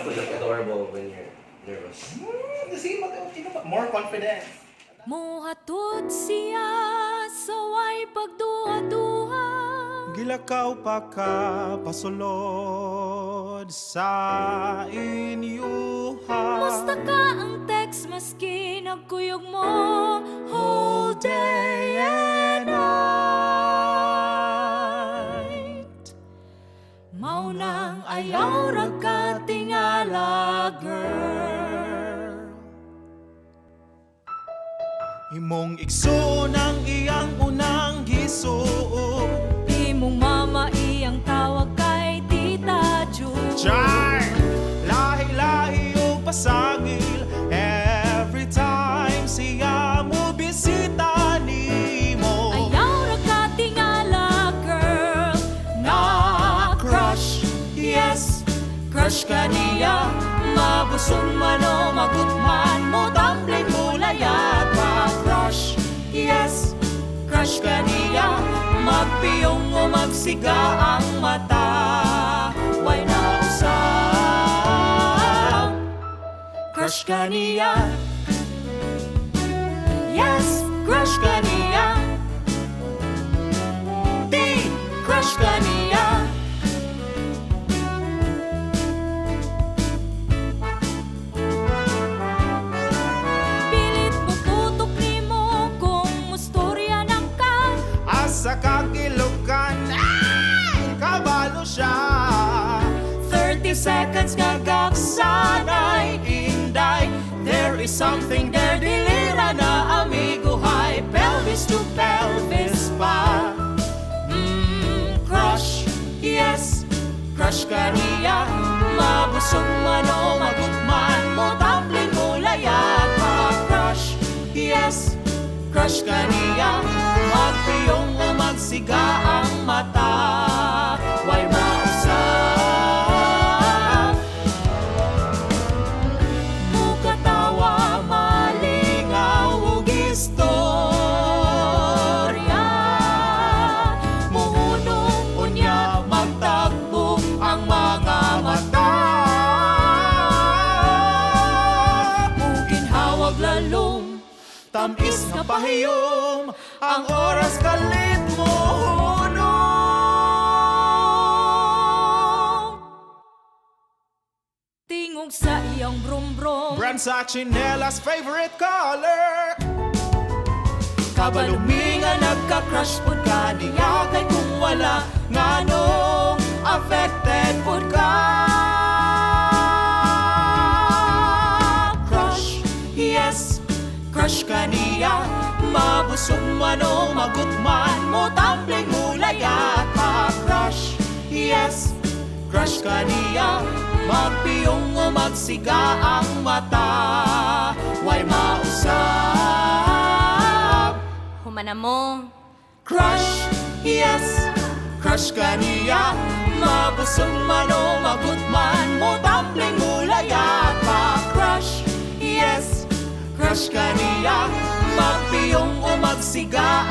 also look adorable when you're nervous. Kasi more confidence. Muhatod siya sa way pagduha-duha. Gilakaw pa ka pasulod sa inyuha. Musta ka ang text maski nagkuyog mo whole day and night. Maunang ayaw ra ka tingala, girl. Imong ikso ng iyang unang gisuot. Imong mama iyang tawag kay Tita Ju. Char! Lahi-lahi o pasagil. Every time siya mo bisita nimo. Ayaw ra ka tingala, girl. Na-crush, Yes, crush ka niya. Mabuson man o magutman mo, tumbling mo layat. Ma-crush, yes, crush ka niya. Magpiyong o magsiga ang mata. Why na usap? Crush ka niya. Yes, crush ka niya. Di, crush ka niya. Pilit mo tutok nimo kung mustorya ng ka. asa kagilukan. Ay! Kabalo siya. 30 seconds nga gaksanay. Inday, there is something there. Dilira na amigo, high pelvis to pelvis pa. Crush, Yes, crush ka niya. Mabusog man o magutman mo, tumbling mo layat. Ma-crush, yes, crush ka niya. Magpiyong o magsiga ang mata. Why mausap? Mukatawa, malingaw ug istorya. Muhunong unya magtagbo ang mga mata. Muginhawag lalong tamis nga pahiyom. Ang oras kalit mo hunong. Tingog sa iyang brum-brum. Brand sa chinelas, favorite color. Kabalumi nga nagka-crush pod ka niya. Kay kung wala nganong affected pod ka. Crush, Yes, crush ka niya. Mabusog man o magutman mo, tumbling mo layat. Ma-crush, yes, crush ka niya. Magpiyong o magsiga ang mata. Why mausap? Humana mo. Crush, yes, crush ka niya. Mabusog man o magutman mo, tumbling mo layat. Ma-crush, yes, crush ka niya. Magpiyong o magsiga